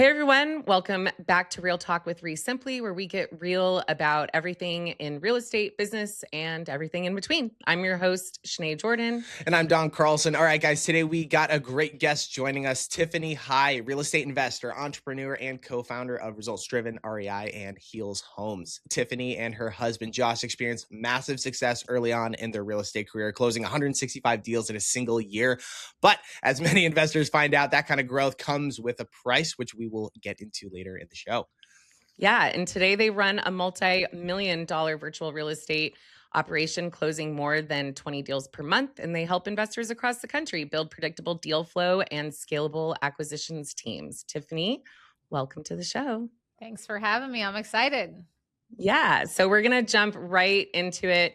Hey everyone, welcome back to Real Talk with REsimpli, where we get real about everything in real estate, business, and everything in between. I'm your host, Shanae Jordan. And I'm Don Carlson. All right, guys, today we got a great guest joining us, Tiffany High, real estate investor, entrepreneur, and co-founder of Results Driven, REI, and Heels Homes. Tiffany and her husband, Josh, experienced massive success early on in their real estate career, closing 165 deals in a single year. But as many investors find out, that kind of growth comes with a price, which we will get into later in the show. Yeah, and today they run a multi-million-dollar virtual real estate operation, closing more than 20 deals per month, and they help investors across the country build predictable deal flow and scalable acquisitions teams. Tiffany, welcome to the show. Thanks for having me. I'm excited. Yeah, so we're going to jump right into it.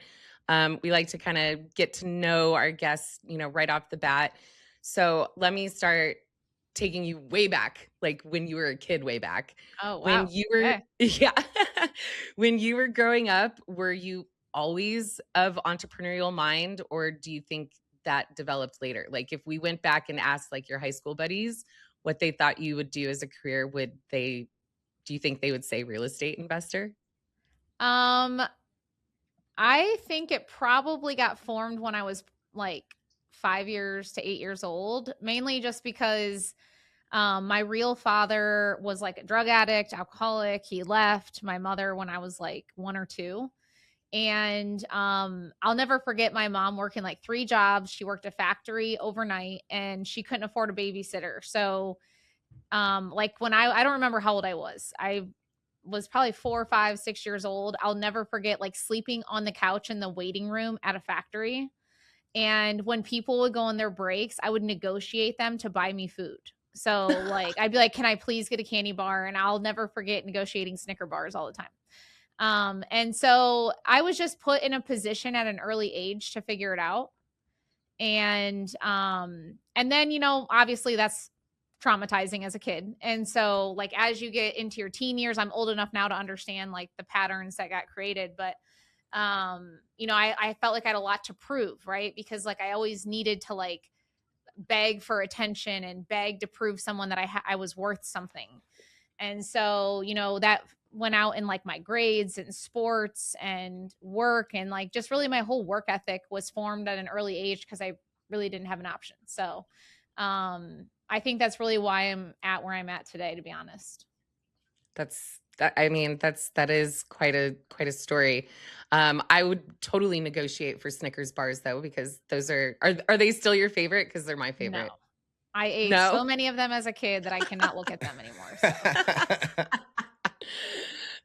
We like to kind of get to know our guests, right off the bat. So let me start taking you way back, like when you were a kid, way back. Oh, wow. When you were, Okay. yeah, when you were growing up, were you always of entrepreneurial mind, or do you think that developed later? Like if we went back and asked like your high school buddies what they thought you would do as a career, do you think they would say real estate investor? I think it probably got formed when I was like 5 years to 8 years old, mainly just because my real father was like a drug addict, alcoholic. He left my mother when I was like 1 or 2. And I'll never forget my mom working like 3 jobs. She worked a factory overnight and she couldn't afford a babysitter. So like when I don't remember how old I was. I was probably 4, 5, 6 years old. I'll never forget like sleeping on the couch in the waiting room at a factory. And when people would go on their breaks, I would negotiate them to buy me food. So like I'd be like, "Can I please get a candy bar?" And I'll never forget negotiating Snicker bars all the time. And so I was just put in a position at an early age to figure it out. And then, obviously that's traumatizing as a kid. And so like as you get into your teen years, I'm old enough now to understand like the patterns that got created. But I felt like I had a lot to prove, right? Because like I always needed to like beg for attention and beg to prove someone that I was worth something. And so, that went out in like my grades and sports and work, and like just really my whole work ethic was formed at an early age because I really didn't have an option. So I think that's really why I'm at where I'm at today, to be honest. That is quite a story. I would totally negotiate for Snickers bars though, because those are they still your favorite? Because they're my No, favorite. I ate No? so many of them as a kid that I cannot look at them anymore. So.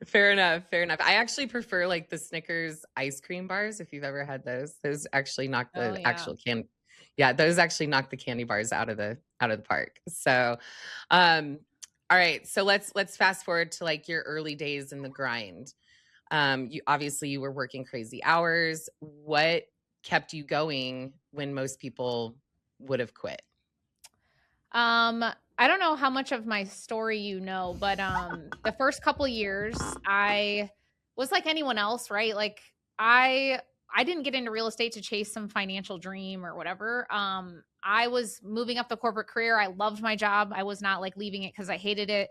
Fair enough. Fair enough. I actually prefer like the Snickers ice cream bars. If you've ever had those, those actually knock Oh the yeah. actual can. Yeah, those actually knock the candy bars out of the park. So, all right. So let's fast forward to like your early days in the grind. You were working crazy hours. What kept you going when most people would have quit? I don't know how much of my story you know, but the first couple years I was like anyone else, right? Like I didn't get into real estate to chase some financial dream or whatever. I was moving up the corporate career. I loved my job. I was not like leaving it because I hated it.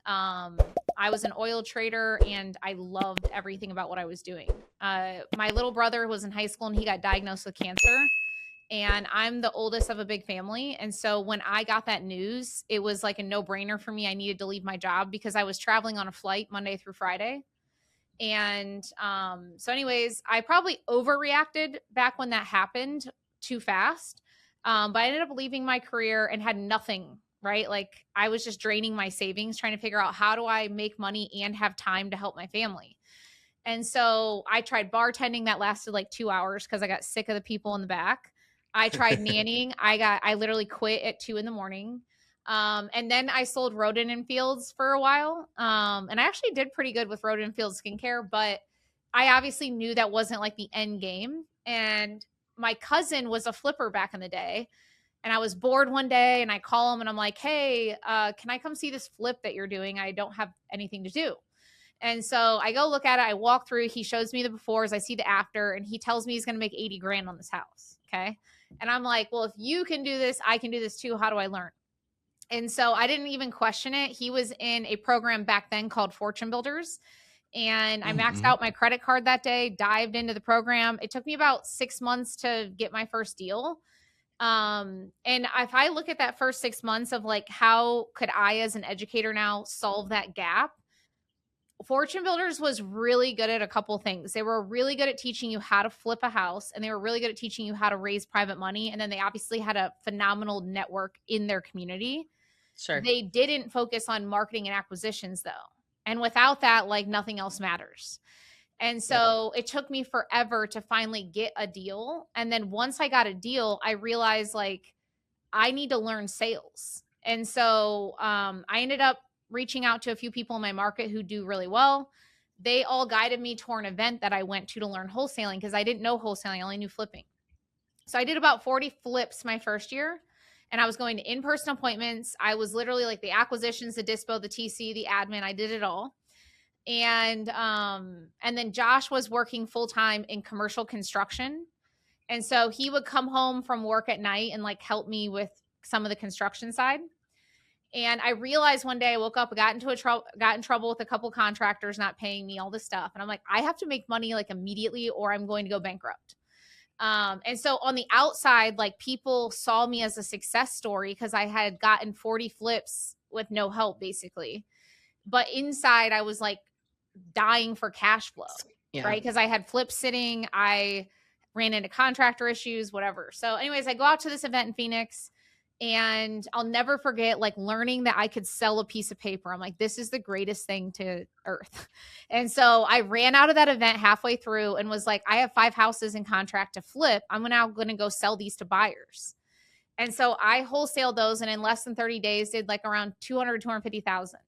I was an oil trader and I loved everything about what I was doing. My little brother was in high school and he got diagnosed with cancer, and I'm the oldest of a big family. And so when I got that news, it was like a no-brainer for me. I needed to leave my job because I was traveling on a flight Monday through Friday. And so anyways, I probably overreacted back when that happened too fast. But I ended up leaving my career and had nothing, right? Like I was just draining my savings, trying to figure out how do I make money and have time to help my family. And so I tried bartending. That lasted like 2 hours because I got sick of the people in the back. I tried nannying. I literally quit at 2 a.m. And then I sold Rodent and Fields for a while. And I actually did pretty good with Rodent and Fields skincare, but I obviously knew that wasn't like the end game. And my cousin was a flipper back in the day. And I was bored one day and I call him and I'm like, "Hey, can I come see this flip that you're doing? I don't have anything to do." And so I go look at it. I walk through. He shows me the befores. I see the after, and he tells me he's going to make 80 grand on this house. Okay. And I'm like, well, if you can do this, I can do this too. How do I learn? And so I didn't even question it. He was in a program back then called Fortune Builders. And I maxed Mm-hmm. out my credit card that day, dived into the program. It took me about 6 months to get my first deal. And if I look at that first 6 months of like, how could I, as an educator now, solve that gap? Fortune Builders was really good at a couple things. They were really good at teaching you how to flip a house, and they were really good at teaching you how to raise private money. And then they obviously had a phenomenal network in their community. Sure. They didn't focus on marketing and acquisitions though. And without that, like nothing else matters. And so it took me forever to finally get a deal. And then once I got a deal, I realized like I need to learn sales. And so I ended up reaching out to a few people in my market who do really well. They all guided me toward an event that I went to learn wholesaling because I didn't know wholesaling, I only knew flipping. So I did about 40 flips my first year, and I was going to in-person appointments. I was literally like the acquisitions, the dispo, the TC, the admin. I did it all. And then Josh was working full-time in commercial construction. And so he would come home from work at night and like help me with some of the construction side. And I realized one day I woke up, got in trouble with a couple contractors not paying me all this stuff. And I'm like, I have to make money like immediately or I'm going to go bankrupt. And so on the outside, like people saw me as a success story because I had gotten 40 flips with no help basically. But inside I was like dying for cash flow, right? Because I had flips sitting, I ran into contractor issues, whatever. So anyways, I go out to this event in Phoenix and I'll never forget like learning that I could sell a piece of paper. I'm like, this is the greatest thing to earth. And so I ran out of that event halfway through and was like, I have 5 houses in contract to flip. I'm now going to go sell these to buyers. And so I wholesaled those and in less than 30 days did like around 250,000.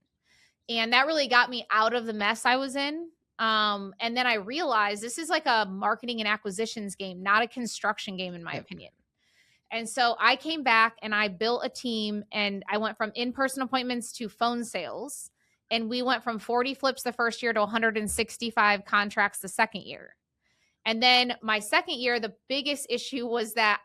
And that really got me out of the mess I was in. And then I realized this is like a marketing and acquisitions game, not a construction game, in my opinion. And so I came back and I built a team and I went from in-person appointments to phone sales. And we went from 40 flips the first year to 165 contracts the second year. And then my second year, the biggest issue was that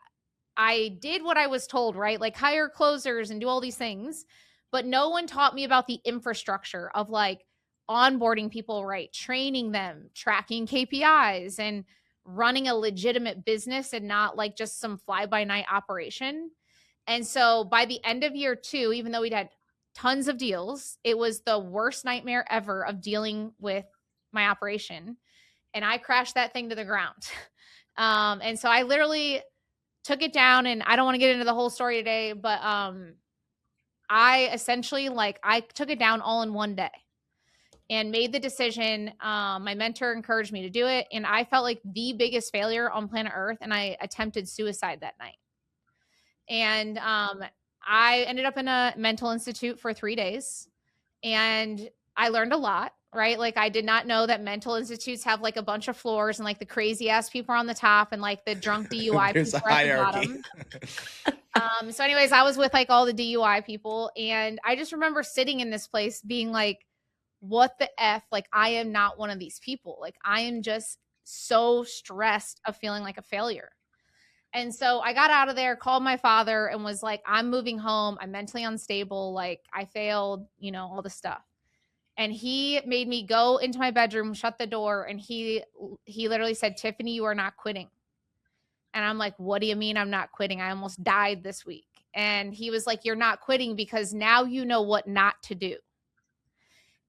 I did what I was told, right? Like hire closers and do all these things. But no one taught me about the infrastructure of like onboarding people, right? Training them, tracking KPIs, and running a legitimate business and not like just some fly by night operation. And so by the end of year 2, even though we'd had tons of deals, it was the worst nightmare ever of dealing with my operation. And I crashed that thing to the ground. And so I literally took it down, and I don't want to get into the whole story today, but I essentially like I took it down all in one day and made the decision. My mentor encouraged me to do it. And I felt like the biggest failure on planet Earth. And I attempted suicide that night. And I ended up in a mental institute for 3 days. And I learned a lot, right? Like I did not know that mental institutes have like a bunch of floors and like the crazy ass people are on the top and like the drunk DUI There's people a are at the hierarchy. bottom. So anyways, I was with like all the DUI people. And I just remember sitting in this place being like, what the F? Like, I am not one of these people. Like, I am just so stressed of feeling like a failure. And so I got out of there, called my father, and was like, I'm moving home. I'm mentally unstable. Like, I failed, you know, all this stuff. And he made me go into my bedroom, shut the door, and he literally said, Tiffany, you are not quitting. And I'm like, what do you mean I'm not quitting? I almost died this week. And he was like, you're not quitting because now you know what not to do.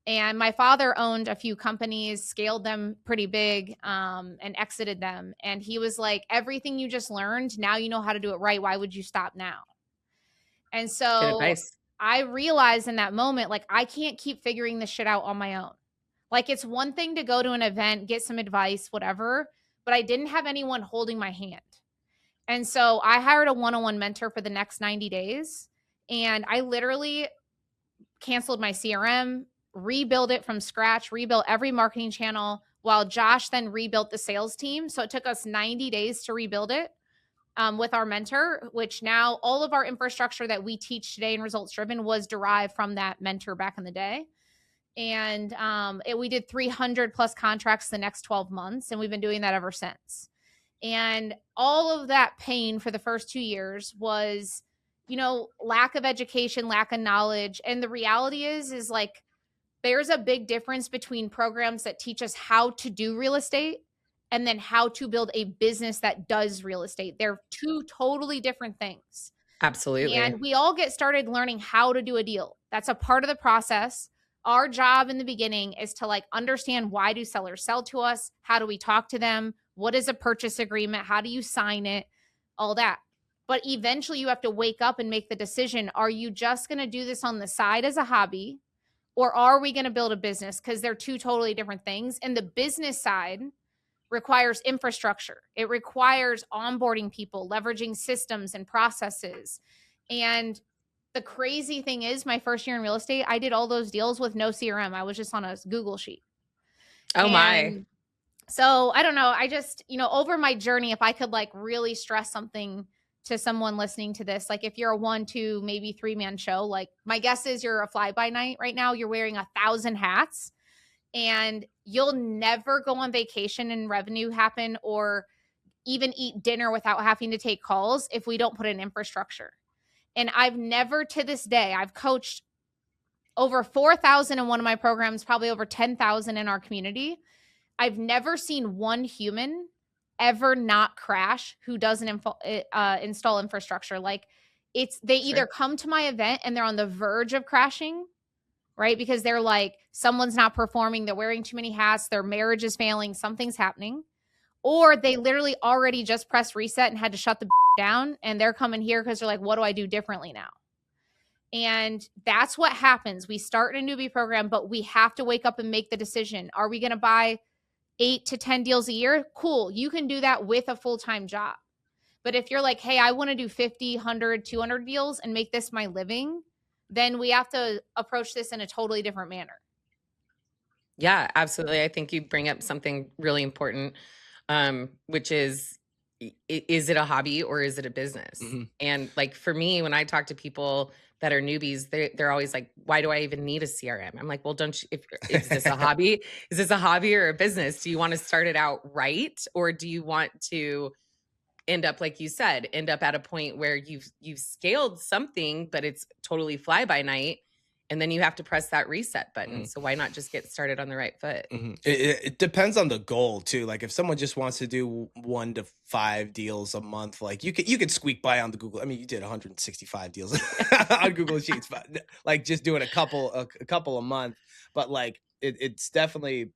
And my father owned a few companies, scaled them pretty big, and exited them. And he was like, everything you just learned, now you know how to do it right. Why would you stop now? And Good so advice. I realized in that moment, like, I can't keep figuring this shit out on my own. Like, it's one thing to go to an event, get some advice, whatever, but I didn't have anyone holding my hand. And so I hired a one-on-one mentor for the next 90 days. And I literally canceled my CRM, rebuild it from scratch, rebuilt every marketing channel, while Josh then rebuilt the sales team. So it took us 90 days to rebuild it with our mentor, which now all of our infrastructure that we teach today in Results Driven was derived from that mentor back in the day. And we did 300 plus contracts the next 12 months, and we've been doing that ever since. And all of that pain for the first 2 years was lack of education, lack of knowledge. And the reality is like, there's a big difference between programs that teach us how to do real estate and then how to build a business that does real estate. They're two totally different things. Absolutely. And we all get started learning how to do a deal. That's a part of the process. Our job in the beginning is to like understand, why do sellers sell to us? How do we talk to them? What is a purchase agreement? How do you sign it? All that. But eventually you have to wake up and make the decision. Are you just going to do this on the side as a hobby? Or are we going to build a business? Because they're two totally different things. And the business side requires infrastructure. It requires onboarding people, leveraging systems and processes. And the crazy thing is, my first year in real estate, I did all those deals with no CRM. I was just on a Google sheet. Oh my. And so I don't know. I just, over my journey, if I could like really stress something to someone listening to this, like if you're a 1, 2, maybe 3-man show, like my guess is you're a fly by night right now. You're wearing 1,000 hats. And you'll never go on vacation and revenue happen, or even eat dinner without having to take calls if we don't put in infrastructure. And I've never, to this day, I've coached over 4,000 in one of my programs, probably over 10,000 in our community. I've never seen one human ever not crash who doesn't install infrastructure. Like they either come to my event and they're on the verge of crashing, right? Because they're like, someone's not performing, they're wearing too many hats, their marriage is failing, something's happening. Or they literally already just pressed reset and had to shut the down, and they're coming here because they're like, what do I do differently now? And that's what happens. We start in a newbie program, but we have to wake up and make the decision. Are we going to buy 8 to 10 deals a year? Cool. You can do that with a full-time job. But if you're like, hey, I want to do 50, 100, 200 deals and make this my living, then we have to approach this in a totally different manner. Yeah, absolutely. I think you bring up something really important, which is it a hobby or is it a business? Mm-hmm. And like for me, when I talk to people that are newbies, they're always like, why do I even need a CRM? I'm like, well, don't you, is this a hobby? Is this a hobby or a business? Do you want to start it out right? Or do you want to end up, like you said, end up at a point where you've scaled something, but it's totally fly by night, and then you have to press that reset button. Mm-hmm. So why not just get started on the right foot? Mm-hmm. It depends on the goal too. Like if someone just wants to do 1 to 5 deals a month, like you could squeak by on the Google. I mean, you did 165 deals on Google Sheets, but like just doing a couple a month. But like it's definitely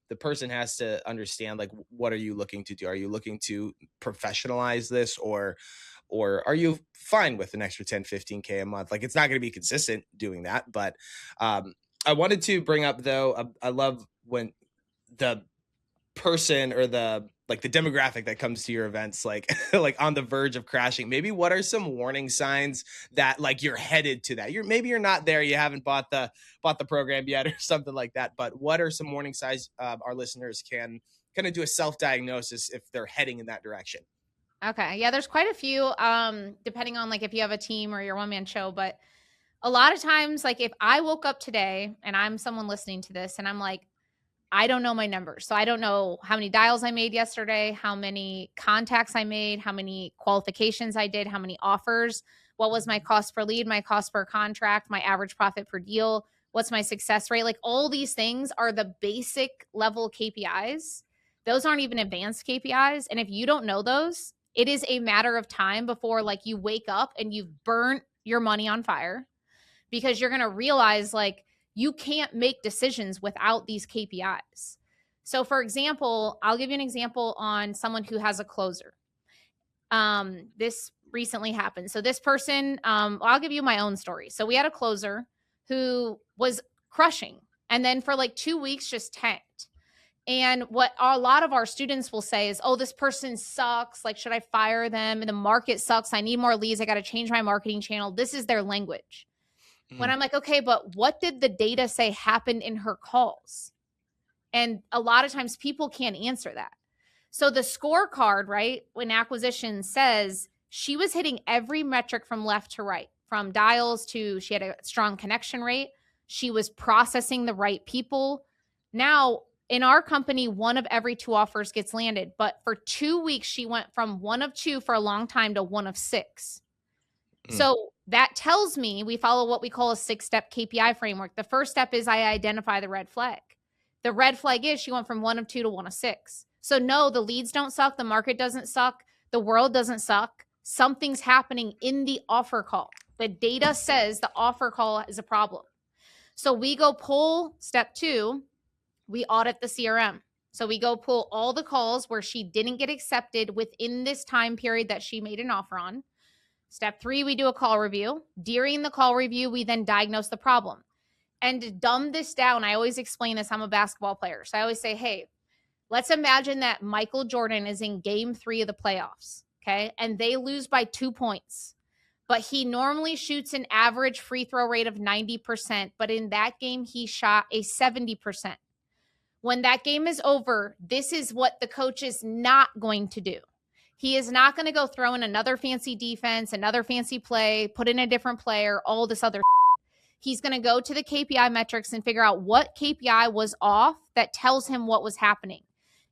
the person has to understand, like, what are you looking to do? Are you looking to professionalize this, or are you fine with an extra 10, 15K a month? Like, it's not going to be consistent doing that. But I wanted to bring up, though, I love when the person or the demographic that comes to your events, like like on the verge of crashing. Maybe what are some warning signs that like you're headed to that? Maybe you're not there, you haven't bought the program yet or something like that. But what are some warning signs our listeners can kind of do a self-diagnosis if they're heading in that direction? Okay. Yeah, there's quite a few, depending on like if you have a team or your one-man show. But a lot of times, like if I woke up today and I'm someone listening to this and I'm like, I don't know my numbers. So I don't know how many dials I made yesterday, how many contacts I made, how many qualifications I did, how many offers, what was my cost per lead, my cost per contract, my average profit per deal, what's my success rate? Like all these things are the basic level KPIs. Those aren't even advanced KPIs. And if you don't know those, it is a matter of time before like you wake up and you've burnt your money on fire, because you're going to realize like you can't make decisions without these KPIs. So for example, I'll give you an example on someone who has a closer. This recently happened. So this person, I'll give you my own story. So we had a closer who was crushing, and then for like 2 weeks just tanked. And what a lot of our students will say is, oh, this person sucks. Like, should I fire them? And the market sucks. I need more leads. I got to change my marketing channel. This is their language. When I'm like, okay, but what did the data say happened in her calls? And a lot of times people can't answer that. So the scorecard, right, when acquisition says she was hitting every metric from left to right, from dials to she had a strong connection rate. She was processing the right people. Now, in our company, 1 of every 2 offers gets landed. But for 2 weeks, she went from 1 of 2 for a long time to 1 of 6. So that tells me we follow what we call a 6-step KPI framework. The first step is I identify the red flag. The red flag is she went from 1 of 2 to 1 of 6. So no, the leads don't suck. The market doesn't suck. The world doesn't suck. Something's happening in the offer call. The data says the offer call is a problem. So we go pull step 2, we audit the CRM. So we go pull all the calls where she didn't get accepted within this time period that she made an offer on. Step 3, we do a call review. During the call review, we then diagnose the problem. And to dumb this down, I always explain this. I'm a basketball player. So I always say, hey, let's imagine that Michael Jordan is in game 3 of the playoffs, okay? And they lose by 2 points. But he normally shoots an average free throw rate of 90%. But in that game, he shot a 70%. When that game is over, this is what the coach is not going to do. He is not going to go throw in another fancy defense, another fancy play, put in a different player, all this other. He's going to go to the KPI metrics and figure out what KPI was off that tells him what was happening.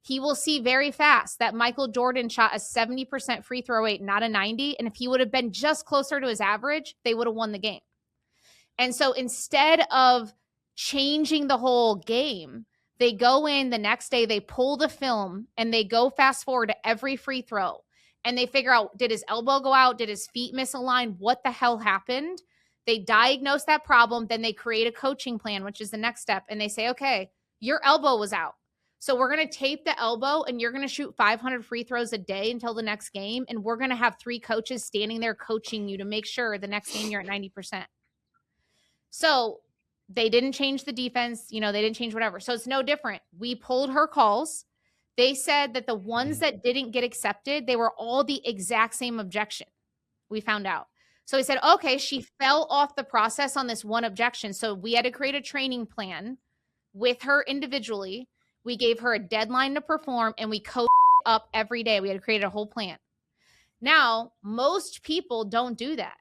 He will see very fast that Michael Jordan shot a 70% free throw rate, not a 90. And if he would have been just closer to his average, they would have won the game. And so instead of changing the whole game, they go in the next day, they pull the film, and they go fast forward to every free throw. And they figure out, did his elbow go out? Did his feet misalign? What the hell happened? They diagnose that problem. Then they create a coaching plan, which is the next step. And they say, okay, your elbow was out. So we're going to tape the elbow, and you're going to shoot 500 free throws a day until the next game. And we're going to have 3 coaches standing there coaching you to make sure the next game you're at 90%. So they didn't change the defense, they didn't change whatever. So it's no different. We pulled her calls. They said that the ones that didn't get accepted, they were all the exact same objection. We found out. So we said, okay, she fell off the process on this one objection. So we had to create a training plan with her individually. We gave her a deadline to perform, and we coached up every day. We had to create a whole plan. Now, most people don't do that.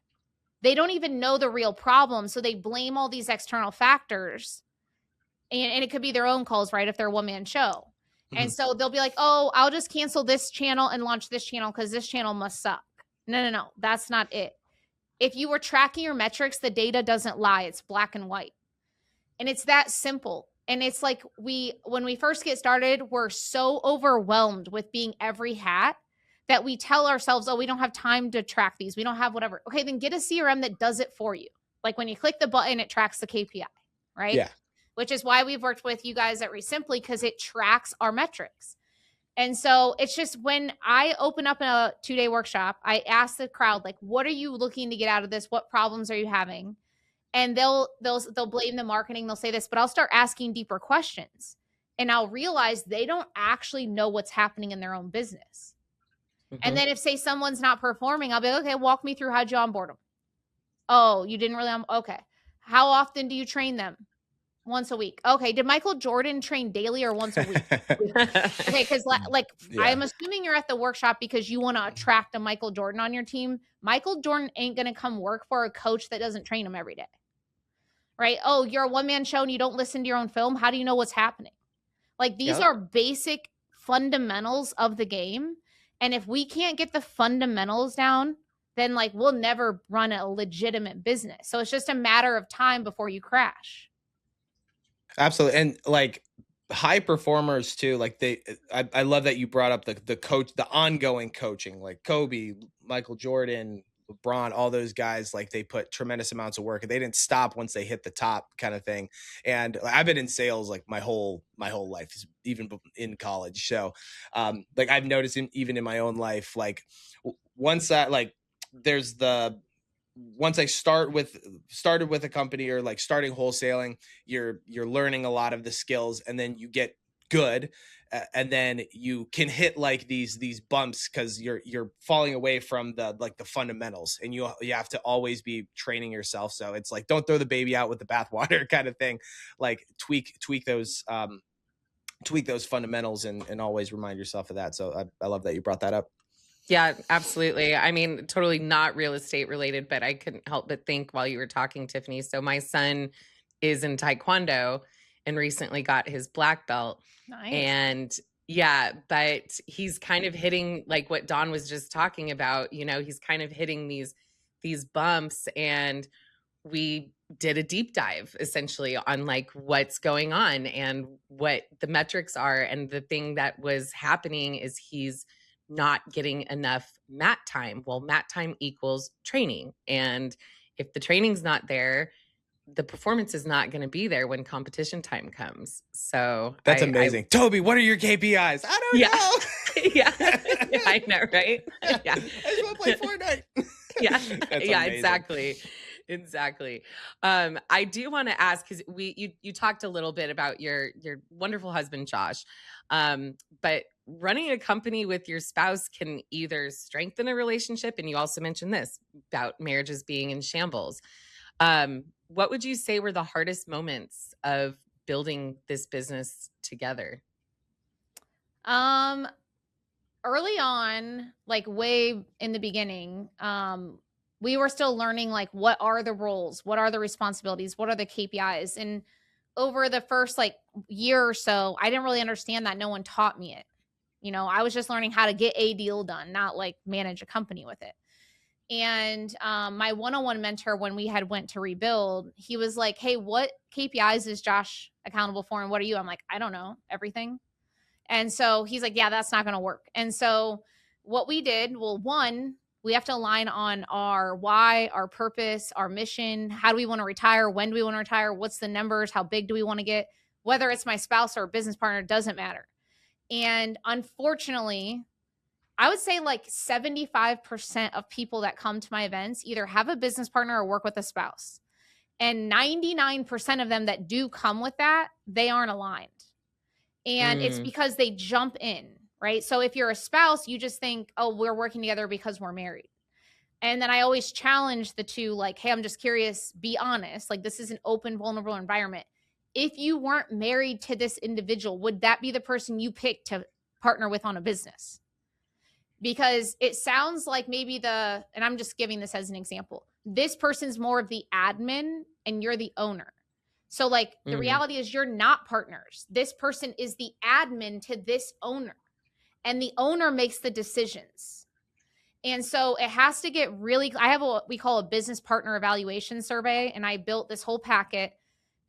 They don't even know the real problem. So they blame all these external factors. And it could be their own calls, right? If they're a one-man show. And so they'll be like, oh, I'll just cancel this channel and launch this channel because this channel must suck. No. That's not it. If you were tracking your metrics, the data doesn't lie. It's black and white. And it's that simple. And it's like when we first get started, we're so overwhelmed with being every hat that we tell ourselves, oh, we don't have time to track these. We don't have whatever. Okay, then get a CRM that does it for you. Like when you click the button, it tracks the KPI, right? Yeah. Which is why we've worked with you guys at REsimpli, because it tracks our metrics. And so it's just when I open up a 2-day workshop, I ask the crowd, like, what are you looking to get out of this? What problems are you having? And they'll blame the marketing. They'll say this, but I'll start asking deeper questions. And I'll realize they don't actually know what's happening in their own business. And then if, say, someone's not performing, I'll be like, okay, walk me through how'd you onboard them? Oh, you didn't really, okay. How often do you train them? Once a week. Okay. Did Michael Jordan train daily or once a week? Okay. Because I'm assuming you're at the workshop because you want to attract a Michael Jordan on your team. Michael Jordan ain't going to come work for a coach that doesn't train him every day. Right? Oh, you're a one-man show and you don't listen to your own film. How do you know what's happening? Like these are basic fundamentals of the game. And if we can't get the fundamentals down, then we'll never run a legitimate business. So it's just a matter of time before you crash. Absolutely. And high performers too, I love that you brought up the coach, the ongoing coaching, like Kobe, Michael Jordan, LeBron, all those guys, they put tremendous amounts of work and they didn't stop once they hit the top kind of thing. And I've been in sales my whole life, even in college. So I've noticed even in my own life, once that there's once I started with a company or starting wholesaling, you're learning a lot of the skills and then you get good. And then you can hit these bumps because you're falling away from the fundamentals, and you have to always be training yourself. So it's don't throw the baby out with the bathwater kind of thing. Tweak those fundamentals and always remind yourself of that. So I love that you brought that up. Yeah, absolutely. I mean, totally not real estate related, but I couldn't help but think while you were talking, Tiffany. So my son is in Taekwondo and recently got his black belt. Nice. And yeah, but he's kind of hitting what Dawn was just talking about, he's kind of hitting these these bumps, and we did a deep dive essentially on like what's going on and what the metrics are. And the thing that was happening is he's not getting enough mat time. Well, mat time equals training. And if the training's not there, the performance is not going to be there when competition time comes. So That's amazing. Toby, what are your KPIs? I don't yeah, know. yeah, I know, right? Yeah, I just want to play Fortnite. yeah, That's yeah, amazing. exactly. I do want to ask, because you talked a little bit about your wonderful husband Josh, but running a company with your spouse can either strengthen a relationship, and you also mentioned this about marriages being in shambles. What would you say were the hardest moments of building this business together? Early on, like way in the beginning, we were still learning like what are the roles, what are the responsibilities, what are the KPIs. And over the first like year or so, I didn't really understand that. No one taught me it. I was just learning how to get a deal done, not like manage a company with it. And my one-on-one mentor, when we had went to rebuild, he was like, hey, what KPIs is Josh accountable for? And what are you? I'm like, I don't know, everything. And so he's like, yeah, that's not going to work. And so what we did, well, one, we have to align on our why, our purpose, our mission. How do we want to retire? When do we want to retire? What's the numbers? How big do we want to get? Whether it's my spouse or a business partner, doesn't matter. And unfortunately, I would say like 75% of people that come to my events either have a business partner or work with a spouse. And 99% of them that do come with that, they aren't aligned. And it's because they jump in, right? So if you're a spouse, you just think, oh, we're working together because we're married. And then I always challenge the two, like, hey, I'm just curious, be honest. Like, this is an open, vulnerable environment. If you weren't married to this individual, would that be the person you picked to partner with on a business? Because it sounds like maybe and I'm just giving this as an example, this person's more of the admin and you're the owner. So like the reality is you're not partners. This person is the admin to this owner, and the owner makes the decisions. And so it has to get really, I have what we call a business partner evaluation survey. And I built this whole packet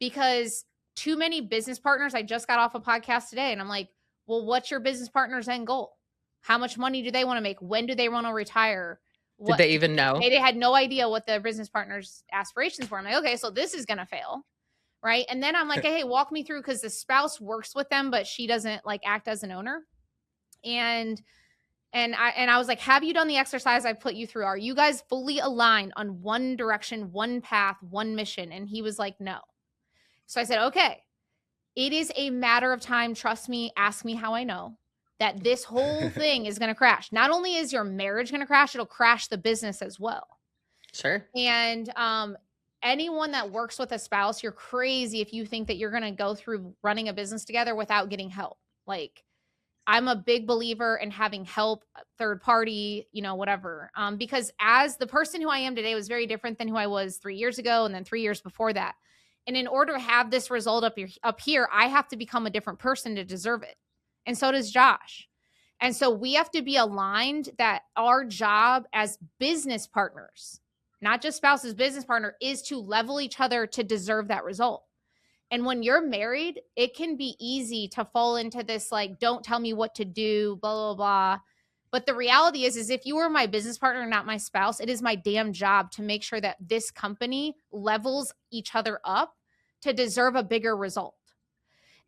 because too many business partners, I just got off a podcast today and I'm like, well, what's your business partner's end goal? How much money do they want to make? When do they want to retire? Did they even know? They had no idea what the business partner's aspirations were. I'm like, okay, so this is going to fail. Right. And then I'm like, hey, walk me through, because the spouse works with them, but she doesn't like act as an owner. And I was like, have you done the exercise I put you through? Are you guys fully aligned on one direction, one path, one mission? And he was like, no. So I said, okay, it is a matter of time. Trust me. Ask me how I know that this whole thing is going to crash. Not only is your marriage going to crash, it'll crash the business as well. Sure. And anyone that works with a spouse, you're crazy if you think that you're going to go through running a business together without getting help. Like, I'm a big believer in having help, third party, whatever. Because as the person who I am today was very different than who I was 3 years ago and then 3 years before that. And in order to have this result up here, I have to become a different person to deserve it. And so does Josh. And so we have to be aligned that our job as business partners, not just spouses, business partner, is to level each other to deserve that result. And when you're married, it can be easy to fall into this, like, don't tell me what to do, blah, blah, blah. But the reality is if you were my business partner, not my spouse, it is my damn job to make sure that this company levels each other up to deserve a bigger result.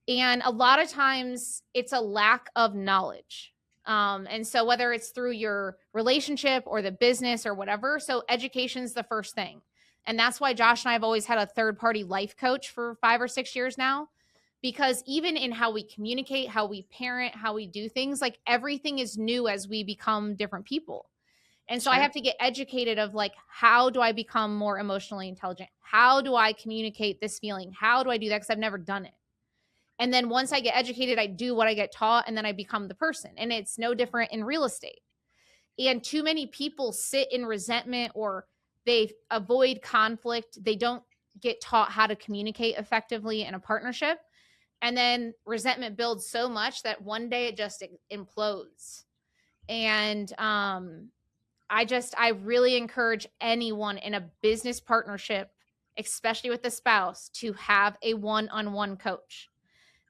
And a lot of times it's a lack of knowledge. And so whether it's through your relationship or the business or whatever, so education's the first thing. And that's why Josh and I have always had a third-party life coach for 5 or 6 years now, because even in how we communicate, how we parent, how we do things, like everything is new as we become different people. And so I have to get educated of like, how do I become more emotionally intelligent? How do I communicate this feeling? How do I do that? Because I've never done it. And then once I get educated, I do what I get taught, and then I become the person. And it's no different in real estate. And too many people sit in resentment, or they avoid conflict. They don't get taught how to communicate effectively in a partnership. And then resentment builds so much that one day it just implodes. And I really encourage anyone in a business partnership, especially with a spouse, to have a one-on-one coach.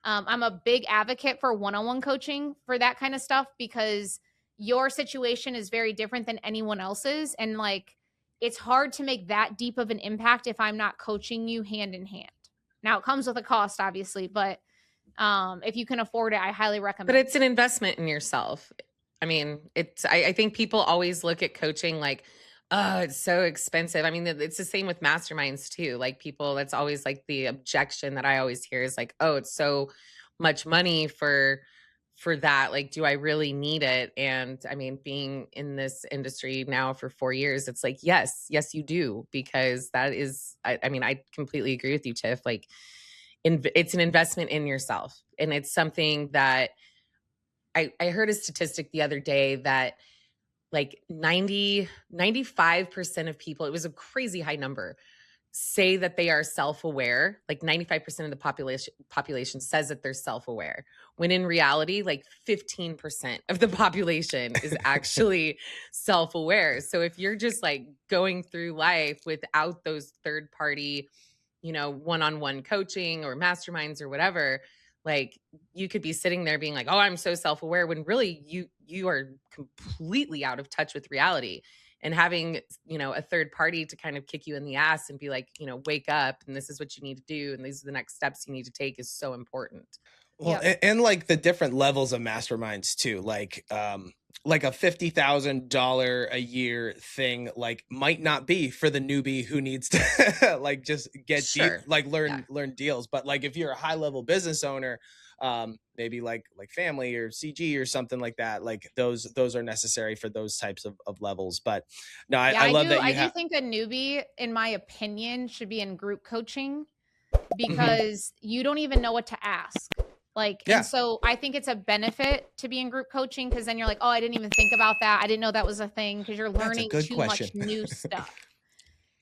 I'm a big advocate for one-on-one coaching for that kind of stuff because your situation is very different than anyone else's. And like, it's hard to make that deep of an impact if I'm not coaching you hand in hand. Now it comes with a cost, obviously, but if you can afford it, I highly But recommend it's an investment in yourself. I mean, I think people always look at coaching like, oh, it's so expensive. I mean, it's the same with masterminds too. Like people, that's always like the objection that I always hear is like, oh, it's so much money for that. Like, do I really need it? And I mean, being in this industry now for 4 years, it's like, yes, you do, because that is, I mean, I completely agree with you, Tiff. Like, it's an investment in yourself. And it's something that I heard a statistic the other day that like 95% of people, it was a crazy high number, say that they are self-aware. Like 95% of the population says that they're self-aware. When in reality, like 15% of the population is actually self-aware. So if you're just like going through life without those third party, one-on-one coaching or masterminds or whatever, like you could be sitting there being like, oh, I'm so self-aware, when really you are completely out of touch with reality. And having, a third party to kind of kick you in the ass and be like, wake up and this is what you need to do and these are the next steps you need to take is so important. Well, Yep. and like the different levels of masterminds too, like a $50,000 a year thing, like might not be for the newbie who needs to like just get deep, Sure. like Yeah. learn deals. But like if you're a high level business owner, maybe like family or CG or something like that, like those are necessary for those types of levels. But no, Yeah, I love that I you do have. think a newbie, in my opinion, should be in group coaching Mhm. because you don't even know what to ask. Like, and Yeah, so I think it's a benefit to be in group coaching because then you're like, oh, I didn't even think about that. I didn't know that was a thing because you're that's a learning good too much question. new stuff.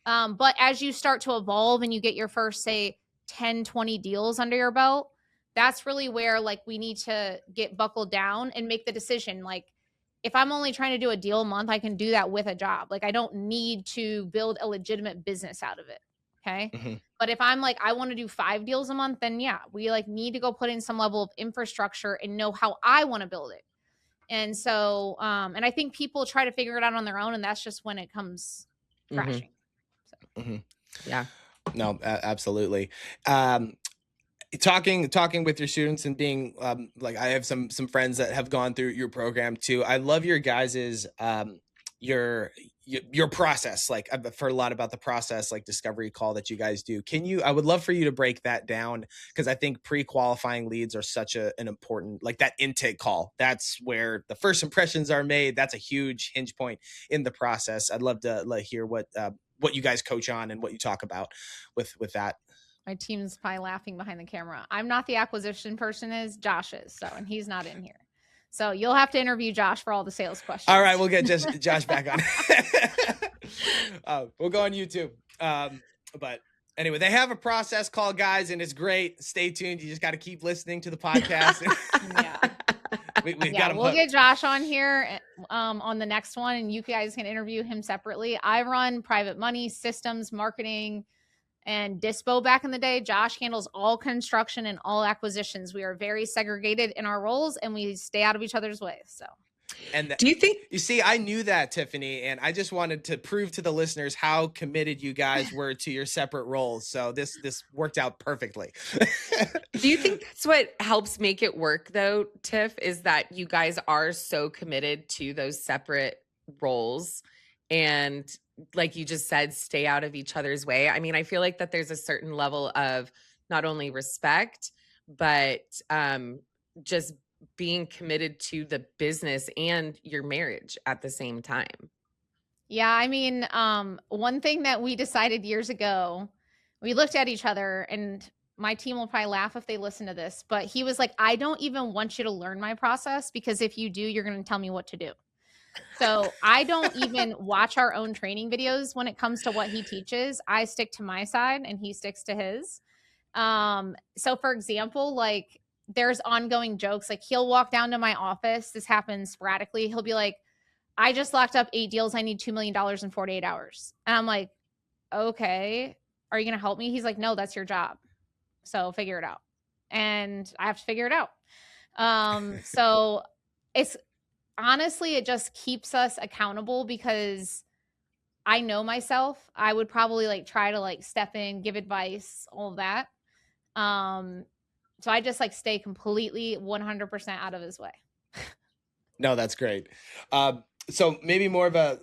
But as you start to evolve and you get your first, say, 10, 20 deals under your belt, that's really where like we need to get buckled down and make the decision. Like, if I'm only trying to do a deal a month, I can do that with a job. Like, I don't need to build a legitimate business out of it. Okay. Mhm. But if I'm like, I want to do 5 deals a month, then yeah, we like need to go put in some level of infrastructure and know how I want to build it. And so, and I think people try to figure it out on their own, and that's just when it comes Hmm. crashing. So. Mhm. Yeah. No, absolutely. Um, talking with your students and being like, I have some friends that have gone through your program too. I love your guys's your your process. Like I've heard a lot about the process, like discovery call that you guys do. I would love for you to break that down, because I think pre-qualifying leads are such an important, like that intake call, that's where the first impressions are made. That's a huge hinge point in the process. I'd love to hear what you guys coach on and what you talk about with that. My team's probably laughing behind the camera. I'm not the acquisition person, is Josh is, so, and he's not in here. So you'll have to interview Josh for all the sales All right, questions. we'll get just Josh back on. We'll go on YouTube. But anyway, they have a process called, guys, and it's great. Stay tuned. You just got to keep listening to the podcast. Yeah. We've Yeah, got him we'll hooked. get Josh on here on the next one, and you guys can interview him separately. I run private money, systems, marketing, and Dispo back in the day. Josh handles all construction and all acquisitions. We are very segregated in our roles, and we stay out of each other's way. So, And Do you think you see, I knew that, Tiffany, and I just wanted to prove to the listeners how committed you guys were to your separate roles. So this worked out perfectly. that's what helps make it work though, Tiff, is that you guys are so committed to those separate roles and, like you just said, stay out of each other's way. I mean, I feel like that there's a certain level of not only respect, but just being committed to the business and your marriage at the same time. yeah, I mean, one thing that we decided years ago, we looked at each other, and my team will probably laugh if they listen to this, but he was like, I don't even want you to learn my process because if you do, you're going to tell me what to do. So I don't even watch our own training videos when it comes to what he teaches. I stick to my side and he sticks to his. So for example, like there's ongoing jokes. Like he'll walk down to my office. This happens sporadically. He'll be like, I just locked up 8 deals. I need $2 million in 48 hours. And I'm like, okay, are you going to help me? He's like, no, that's your job. So figure it out. And I have to figure it out. So it's honestly, it just keeps us accountable because I know myself. I would probably like try to like step in, give advice, all of that. So I just like stay completely 100% out of his way. No, that's great. So maybe more of a,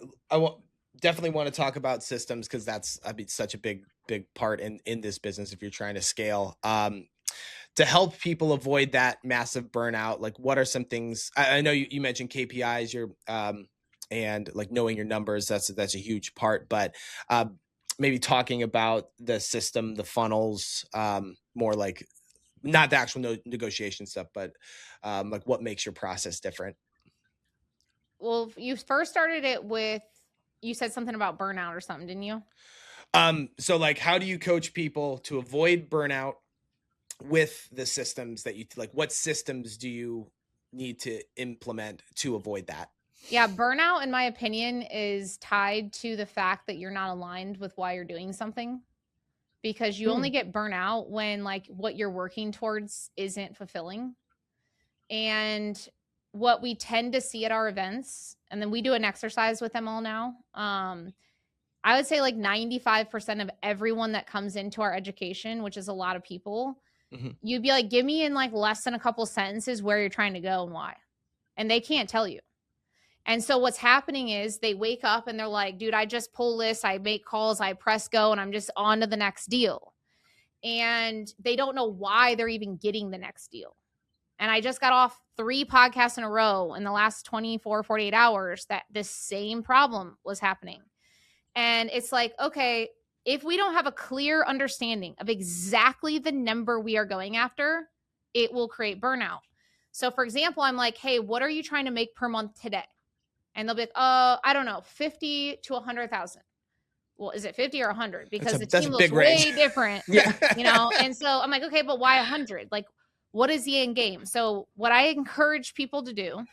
definitely want to talk about systems because that's, I mean, such a big part in this business if you're trying to scale. To help people avoid that massive burnout, like what are some things? I know you mentioned KPIs, and like knowing your numbers. That's a huge part. But maybe talking about the system, the funnels, more like not the actual negotiation stuff, but like what makes your process different. Well, you first started it with, you said something about burnout or something, didn't you? So like, how do you coach people to avoid burnout with the systems that you like? What systems do you need to implement to avoid that? Yeah, burnout, in my opinion, is tied to the fact that you're not aligned with why you're doing something, because you only get burnout when like what you're working towards isn't fulfilling. And what we tend to see at our events, and then we do an exercise with them all now. I would say like 95% of everyone that comes into our education, which is a lot of people, you'd be like, give me in like less than a couple sentences where you're trying to go and why. And they can't tell you. And so what's happening is they wake up and they're like, dude, I just pull lists, I make calls, I press go, and I'm just on to the next deal. And they don't know why they're even getting the next deal. And I just got off 3 podcasts in a row in the last 24, 48 hours that this same problem was happening. And it's like, okay, if we don't have a clear understanding of exactly the number we are going after, it will create burnout. So for example, I'm like, hey, what are you trying to make per month today? And they'll be like, I don't know, 50 to 100,000. Well, is it 50 or 100? Because the team looks way different, you know? And so I'm like, okay, but why 100? Like, what is the end game? So what I encourage people to do,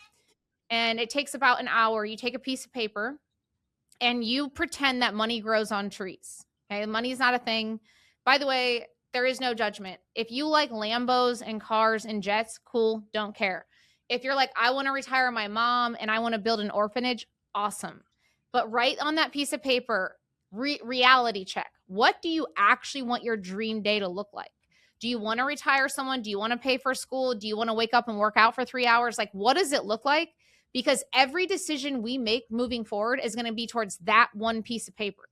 and it takes about an hour, you take a piece of paper and you pretend that money grows on trees. Okay. Money's not a thing. By the way, there is no judgment. If you like Lambos and cars and jets, cool, don't care. If you're like, I want to retire my mom and I want to build an orphanage, awesome. But write on that piece of paper, reality check. What do you actually want your dream day to look like? Do you want to retire someone? Do you want to pay for school? Do you want to wake up and work out for 3 hours? Like, what does it look like? Because every decision we make moving forward is going to be towards that one piece of paper.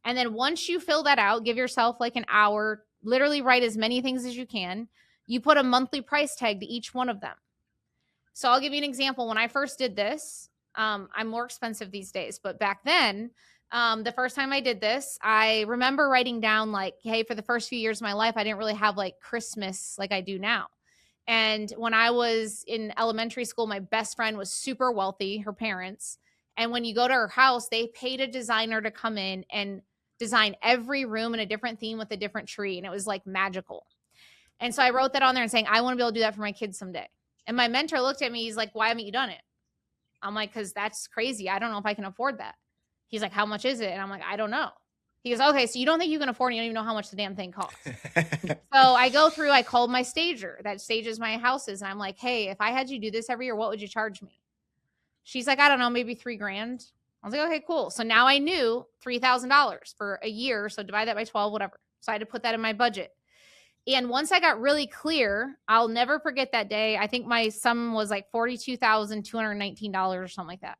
And then once you fill that out, give yourself like an hour, literally write as many things as you can. You put a monthly price tag to each one of them. So I'll give you an example. When I first did this, I'm more expensive these days, but back then, the first time I did this, I remember writing down like, hey, for the first few years of my life, I didn't really have like Christmas like I do now. And when I was in elementary school, my best friend was super wealthy, her parents. And when you go to her house, they paid a designer to come in and design every room in a different theme with a different tree. And it was like magical. And so I wrote that on there and saying, I want to be able to do that for my kids someday. And my mentor looked at me. He's like, why haven't you done it? I'm like, because that's crazy. I don't know if I can afford that. He's like, how much is it? And I'm like, I don't know. He goes, okay, so you don't think you can afford it. You don't even know how much the damn thing costs. So I go through, I called my stager that stages my houses. And I'm like, hey, if I had you do this every year, what would you charge me? She's like, I don't know, maybe $3,000. I was like, okay, cool. So now I knew $3,000 for a year. So divide that by 12, whatever. So I had to put that in my budget. And once I got really clear, I'll never forget that day. I think my sum was like $42,219 or something like that.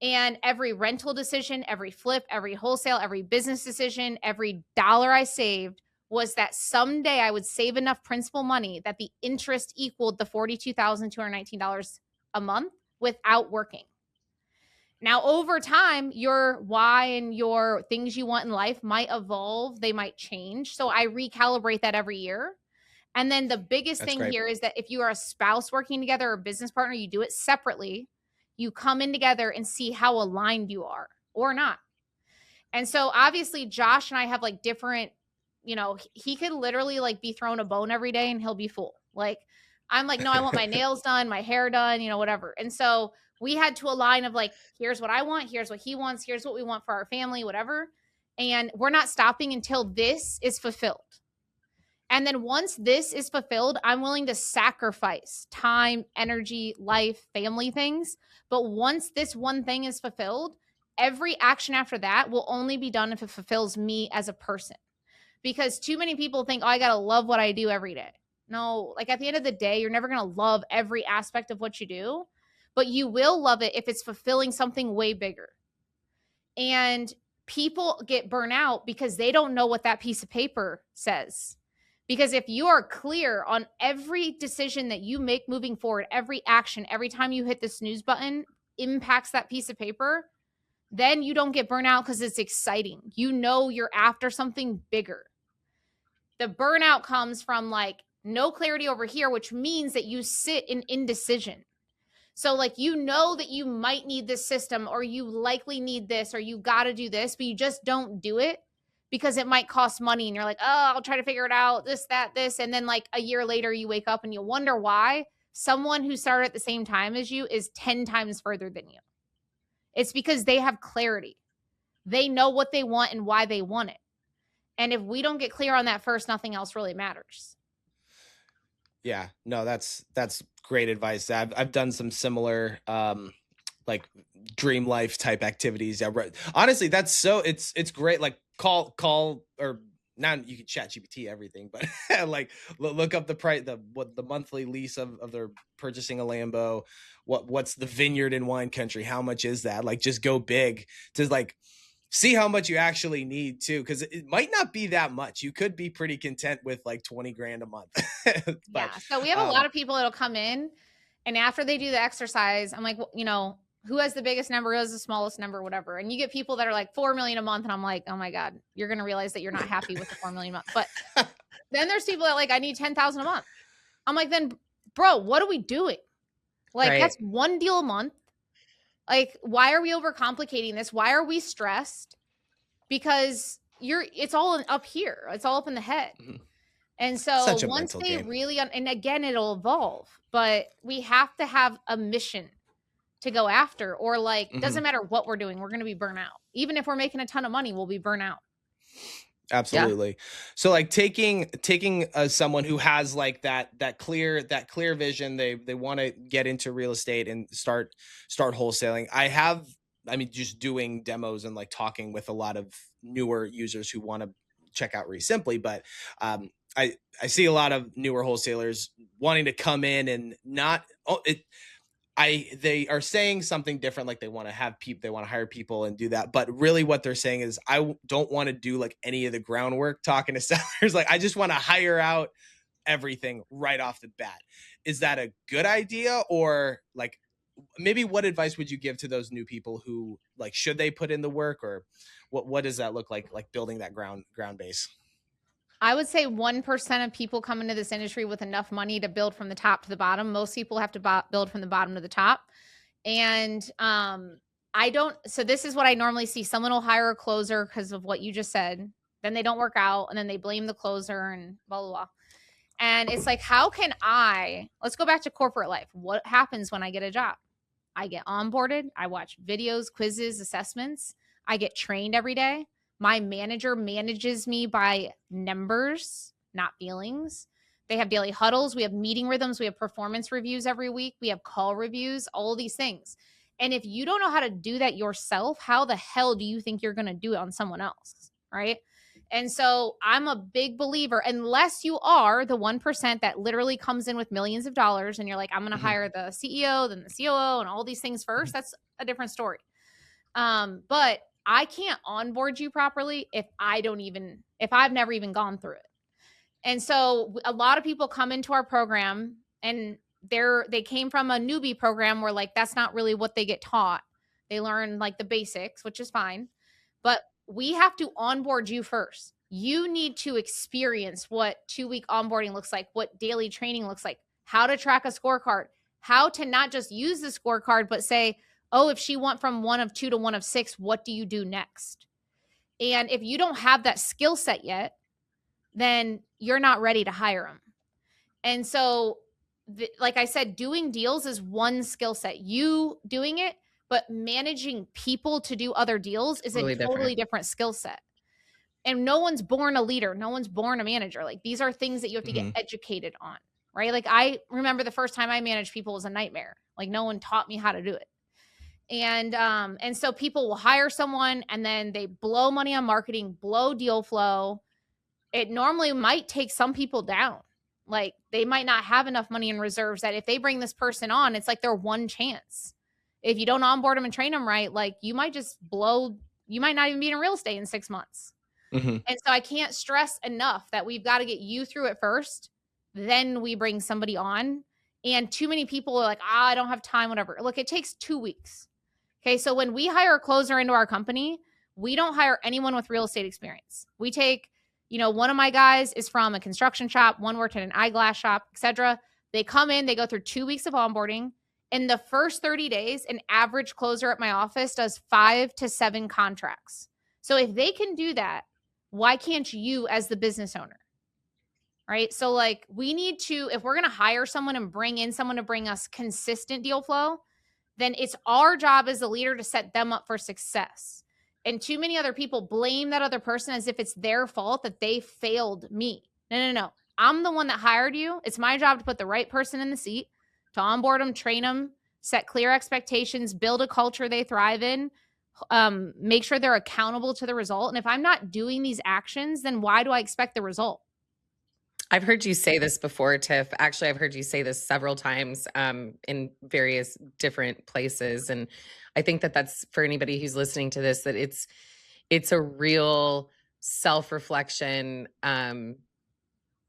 And every rental decision, every flip, every wholesale, every business decision, every dollar I saved was that someday I would save enough principal money that the interest equaled the $42,219 a month without working. Now, over time, your why and your things you want in life might evolve. They might change. So I recalibrate that every year. And then the biggest thing here is that if you are a spouse working together or a business partner, you do it separately. You come in together and see how aligned you are or not. And so obviously Josh and I have like different, you know, he could literally like be thrown a bone every day and he'll be full. Like I'm like, no, I want my nails done, my hair done, you know, whatever. And so We had to align of like, here's what I want, here's what he wants, here's what we want for our family, whatever. And we're not stopping until this is fulfilled. And then once this is fulfilled, I'm willing to sacrifice time, energy, life, family things. But once this one thing is fulfilled, every action after that will only be done if it fulfills me as a person. Because too many people think, oh, I got to love what I do every day. No, like at the end of the day, you're never going to love every aspect of what you do, but you will love it if it's fulfilling something way bigger. And people get burnt out because they don't know what that piece of paper says. Because if you are clear on every decision that you make moving forward, every action, every time you hit the snooze button impacts that piece of paper, then you don't get burnt out because it's exciting. You know you're after something bigger. The burnout comes from like no clarity over here, which means that you sit in indecision. So like, you know that you might need this system, or you likely need this, or you got to do this, but you just don't do it because it might cost money. And you're like, oh, I'll try to figure it out, this, that, this. And then like a year later, you wake up and you wonder why someone who started at the same time as you is 10 times further than you. It's because they have clarity. They know what they want and why they want it. And if we don't get clear on that first, nothing else really matters. Yeah, no, that's great advice. I've done some similar like dream life type activities. Yeah, honestly, that's so it's great. Like call or now you can chat GPT everything, but like look up the price, the monthly lease of their purchasing a Lambo. What's the vineyard in wine country? How much is that? Like just go big to like see how much you actually need too, because it might not be that much. You could be pretty content with like 20 grand a month. But, yeah. So we have a lot of people that'll come in, and after they do the exercise, I'm like, well, you know, who has the biggest number, who has the smallest number, whatever. And you get people that are like 4 million a month. And I'm like, oh my God, you're going to realize that you're not happy with the 4 million a month. But then there's people that like, I need 10,000 a month. I'm like, then bro, what are we doing? Like, Right. that's one deal a month. Like, why are we overcomplicating this? Why are we stressed? Because it's all up here. It's all up in the head. Mhm. And so Such a once mental they game. really, and again, it'll evolve, but we have to have a mission to go after, or like, doesn't matter what we're doing, we're going to be burnt out. Even if we're making a ton of money, we'll be burnt out. Absolutely. So like taking someone who has like that clear vision, they want to get into real estate and start wholesaling. I mean, just doing demos and like talking with a lot of newer users who want to check out REsimpli, but I see a lot of newer wholesalers wanting to come in and not they are saying something different, like they want to have people, they want to hire people and do that, but really what they're saying is don't want to do like any of the groundwork talking to sellers. Like I just want to hire out everything right off the bat. Is that a good idea? Or like maybe what advice would you give to those new people who like, should they put in the work, or what does that look like building that ground base? I would say 1% of people come into this industry with enough money to build from the top to the bottom. Most people have to build from the bottom to the top. And so this is what I normally see. Someone will hire a closer because of what you just said. Then they don't work out, and then they blame the closer and blah, blah, blah. And it's like, let's go back to corporate life. What happens when I get a job? I get onboarded. I watch videos, quizzes, assessments. I get trained every day. My manager manages me by numbers, not feelings. They have daily huddles. We have meeting rhythms. We have performance reviews every week. We have call reviews, all these things. And if you don't know how to do that yourself, how the hell do you think you're going to do it on someone else? Right. And so I'm a big believer, unless you are the 1% that literally comes in with millions of dollars and you're like, I'm going to hire the CEO, then the COO, and all these things first. That's a different story. But I can't onboard you properly if I've never even gone through it. And so a lot of people come into our program and they came from a newbie program where like, that's not really what they get taught. They learn like the basics, which is fine, but we have to onboard you first. You need to experience what 2-week onboarding looks like, what daily training looks like, how to track a scorecard, how to not just use the scorecard, but say, oh, if she went from 1 of 2 to 1 of 6, what do you do next? And if you don't have that skill set yet, then you're not ready to hire them. And so like I said, doing deals is one skill set. You doing it, but managing people to do other deals is a Totally totally different. different skill set. And no one's born a leader. No one's born a manager. Like these are things that you have to get Hmm. educated on, right? Like I remember the first time I managed people was a nightmare. Like no one taught me how to do it. And so people will hire someone and then they blow money on marketing, blow deal flow. It normally might take some people down. Like they might not have enough money in reserves that if they bring this person on, it's like their one chance. If you don't onboard them and train them right, like you might just blow, you might not even be in real estate in 6 months. Hmm. And so I can't stress enough that we've got to get you through it first. Then we bring somebody on. And too many people are like, I don't have time, whatever. Look, it takes 2 weeks. Okay. So when we hire a closer into our company, we don't hire anyone with real estate experience. We take, one of my guys is from a construction shop, one worked at an eyeglass shop, etc. They come in, they go through 2 weeks of onboarding. In the first 30 days, an average closer at my office does 5 to 7 contracts. So if they can do that, why can't you as the business owner? Right. So like we need to, if we're going to hire someone and bring in someone to bring us consistent deal flow, then it's our job as a leader to set them up for success. And too many other people blame that other person as if it's their fault that they failed me. No. I'm the one that hired you. It's my job to put the right person in the seat, to onboard them, train them, set clear expectations, build a culture they thrive in, make sure they're accountable to the result. And if I'm not doing these actions, then why do I expect the result? I've heard you say this before, Tiff. Actually, I've heard you say this several times in various different places, and I think that that's for anybody who's listening to this, that it's a real self-reflection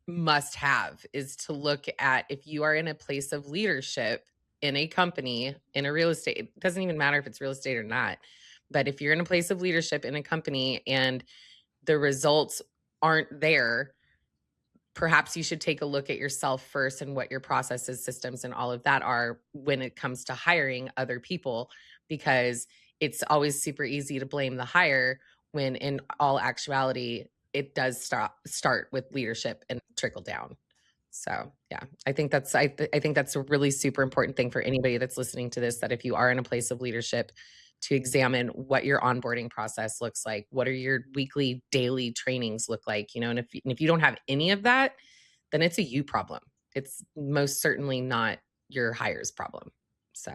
must have, is to look at if you are in a place of leadership in a company, in a real estate, it doesn't even matter if it's real estate or not, but if you're in a place of leadership in a company and the results aren't there, perhaps you should take a look at yourself first and what your processes, systems, and all of that are when it comes to hiring other people, because it's always super easy to blame the hire when in all actuality it does start with leadership and trickle down. So yeah, I think that's a really super important thing for anybody that's listening to this, that if you are in a place of leadership, to examine what your onboarding process looks like. What are your weekly, daily trainings look like? And if you don't have any of that, then it's a you problem. It's most certainly not your hire's problem. So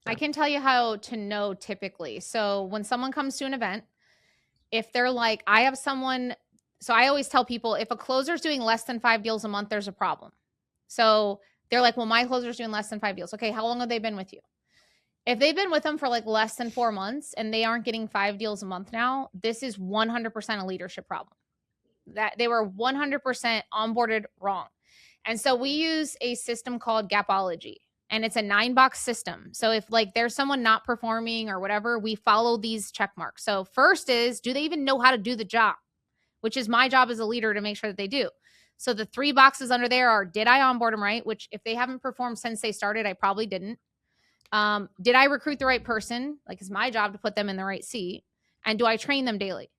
I yeah. can tell you how to know typically. So when someone comes to an event, if they're like, I have someone, so I always tell people if a closer's doing less than 5 deals a month, there's a problem. So they're like, well, my closer's doing less than 5 deals. Okay, how long have they been with you? If they've been with them for like less than 4 months and they aren't getting 5 deals a month now, this is 100% a leadership problem. That they were 100% onboarded wrong. And so we use a system called Gapology, and it's a 9-box system. So if like there's someone not performing or whatever, we follow these check marks. So first is, do they even know how to do the job? Which is my job as a leader to make sure that they do. So the 3 boxes under there are, did I onboard them right? Which if they haven't performed since they started, I probably didn't. Did I recruit the right person? Like it's my job to put them in the right seat. And do I train them daily?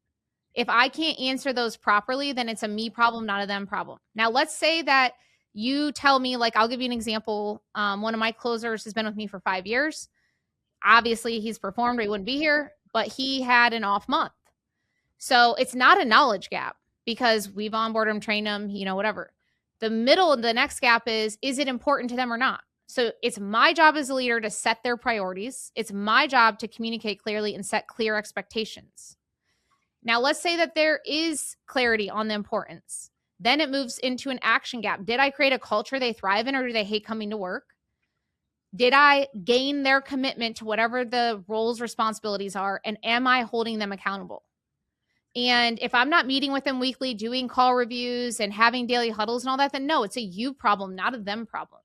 If I can't answer those properly, then it's a me problem, not a them problem. Now, let's say that you tell me, like, I'll give you an example. One of my closers has been with me for 5 years. Obviously, he's performed or he wouldn't be here, but he had an off month. So it's not a knowledge gap because we've onboarded him, trained him, whatever. The next gap is it important to them or not? So it's my job as a leader to set their priorities. It's my job to communicate clearly and set clear expectations. Now, let's say that there is clarity on the importance. Then it moves into an action gap. Did I create a culture they thrive in, or do they hate coming to work? Did I gain their commitment to whatever the roles, responsibilities are? And am I holding them accountable? And if I'm not meeting with them weekly, doing call reviews and having daily huddles and all that, then no, it's a you problem, not a them problem.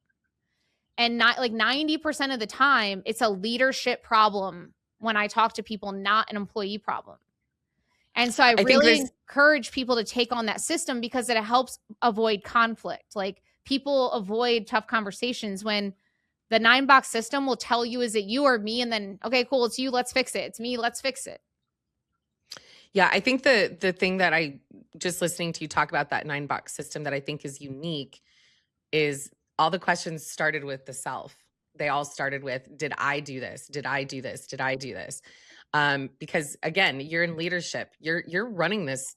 And not like 90% of the time, it's a leadership problem when I talk to people, not an employee problem. And so I really encourage people to take on that system because it helps avoid conflict. Like people avoid tough conversations when the 9-box system will tell you, is it you or me? And then, okay, cool, it's you, let's fix it. It's me, let's fix it. Yeah, I think the thing that I just listening to you talk about that 9-box system that I think is unique is all the questions started with the self. They all started with, did I do this? Did I do this? Did I do this? Because again, you're in leadership. You're running this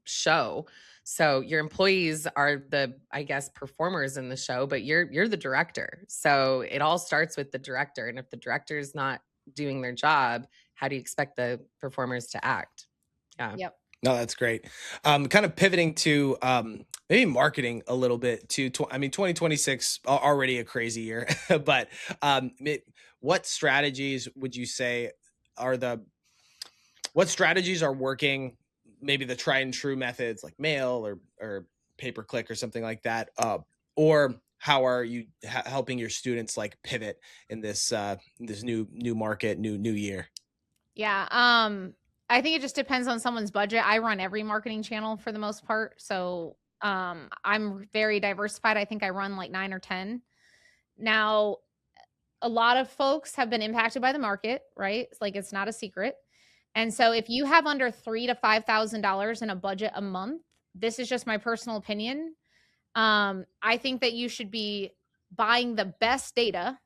show. So your employees are the, I guess, performers in the show, but you're the director. So it all starts with the director. And if the director is not doing their job, how do you expect the performers to act? Yeah. Yep. No, that's great. Kind of pivoting to maybe marketing a little bit to, I mean, 2026 already a crazy year, but what strategies would you say are what strategies are working? Maybe the tried and true methods like mail or pay-per-click or something like that, or how are you helping your students like pivot in this this new market, new year? Yeah. I think it just depends on someone's budget. I run every marketing channel for the most part. So I'm very diversified. I think I run like 9 or 10. Now, a lot of folks have been impacted by the market, right? It's like, it's not a secret. And so if you have under $3,000 to $5,000 in a budget a month, this is just my personal opinion. I think that you should be buying the best data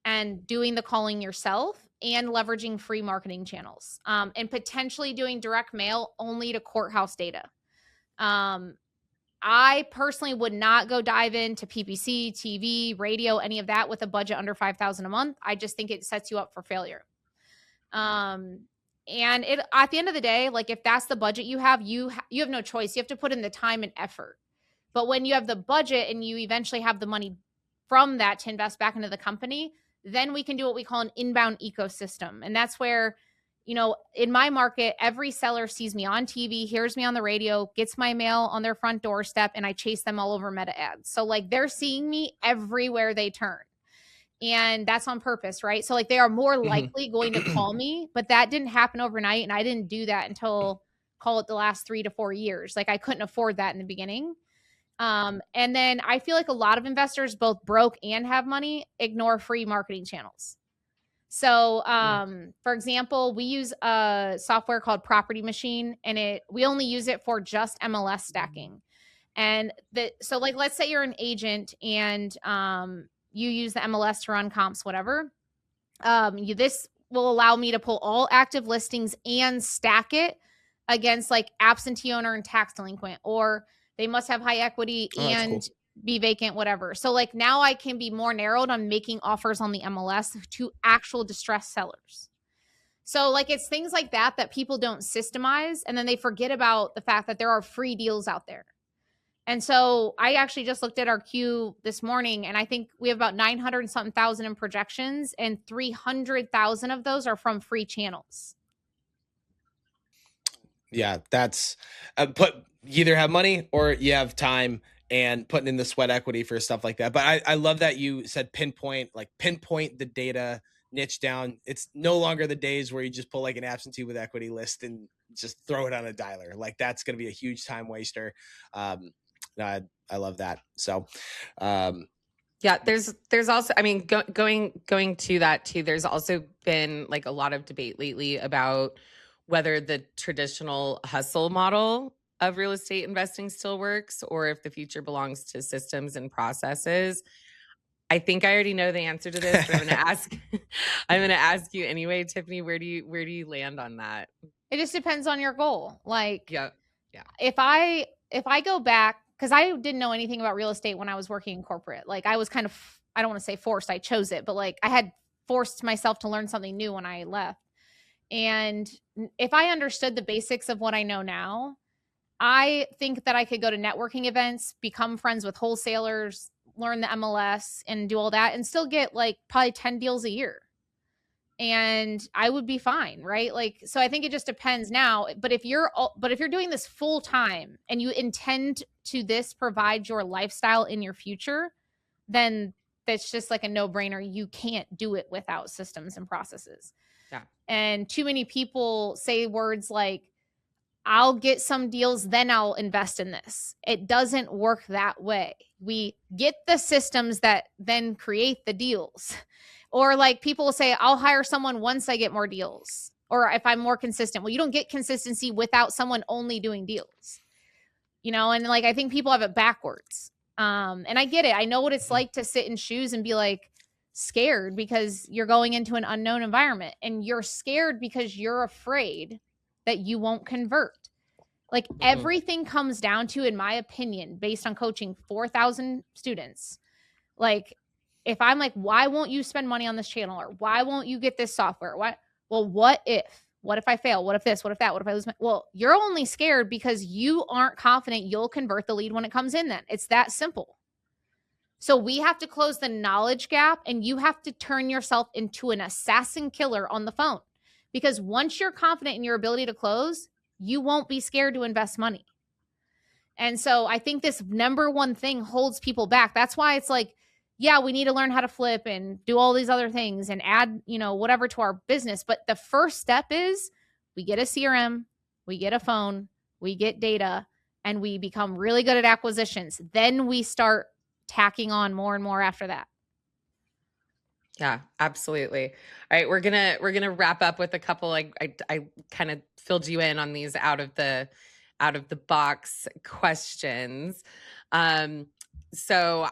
and doing the calling yourself and leveraging free marketing channels, and potentially doing direct mail only to courthouse data. I personally would not go dive into PPC, TV, radio, any of that with a budget under $5,000 a month. I just think it sets you up for failure. And it, at the end of the day, like if that's the budget you have, you have no choice. You have to put in the time and effort. But when you have the budget and you eventually have the money from that to invest back into the company, then we can do what we call an inbound ecosystem. And that's where, in my market, every seller sees me on TV, hears me on the radio, gets my mail on their front doorstep, and I chase them all over Meta ads. So like they're seeing me everywhere they turn. And that's on purpose, right? So like they are more likely going to call me, but that didn't happen overnight. And I didn't do that until, call it, the last 3 to 4 years. Like I couldn't afford that in the beginning. And then I feel like a lot of investors, both broke and have money, ignore free marketing channels. So, for example, we use a software called Property Machine, and we only use it for just MLS stacking. And so like, let's say you're an agent and, you use the MLS to run comps, whatever. This will allow me to pull all active listings and stack it against like absentee owner and tax delinquent, or they must have high equity and cool, be vacant, whatever. So like now I can be more narrowed on making offers on the MLS to actual distressed sellers. So like it's things like that people don't systemize, and then they forget about the fact that there are free deals out there. And so I actually just looked at our queue this morning, and I think we have about 900 and something thousand in projections, and 300,000 of those are from free channels. Yeah, that's you either have money or you have time and putting in the sweat equity for stuff like that. But I love that you said pinpoint the data, niche down. It's no longer the days where you just pull like an absentee with equity list and just throw it on a dialer. Like that's going to be a huge time waster. I love that. So, yeah, there's also, I mean, going to that too, there's also been like a lot of debate lately about whether the traditional hustle model of real estate investing still works, or if the future belongs to systems and processes. I think I already know the answer to this, but I'm going to ask you anyway, Tiffany, where do you land on that? It just depends on your goal. Like, yeah. If I go back, because I didn't know anything about real estate when I was working in corporate. Like I was kind of, I don't want to say forced, I chose it, but like I had forced myself to learn something new when I left. And if I understood the basics of what I know now, I think that I could go to networking events, become friends with wholesalers, learn the MLS and do all that, and still get like probably 10 deals a year. And I would be fine, right? Like, so I think it just depends now. But if you're doing this full time and you intend to provide your lifestyle in your future, then that's just like a no brainer. You can't do it without systems and processes. Yeah. And too many people say words like, I'll get some deals, then I'll invest in this. It doesn't work that way. We get the systems that then create the deals. Or like people will say, I'll hire someone once I get more deals, or if I'm more consistent. Well, you don't get consistency without someone only doing deals, and like, I think people have it backwards. And I get it. I know what it's like to sit in shoes and be like scared because you're going into an unknown environment, and you're scared because you're afraid that you won't convert. Like everything comes down to, in my opinion, based on coaching 4,000 students, like if I'm like, why won't you spend money on this channel, or why won't you get this software? Well, what if I fail? What if this? What if that? What if I lose well, you're only scared because you aren't confident you'll convert the lead when it comes in. Then it's that simple. So we have to close the knowledge gap, and you have to turn yourself into an assassin killer on the phone, because once you're confident in your ability to close, you won't be scared to invest money. And so I think this number one thing holds people back. That's why it's like, yeah, we need to learn how to flip and do all these other things and add, whatever to our business. But the first step is we get a CRM, we get a phone, we get data, and we become really good at acquisitions. Then we start tacking on more and more after that. Yeah, absolutely. All right, we're gonna wrap up with a couple. I kind of filled you in on these out of the box questions. So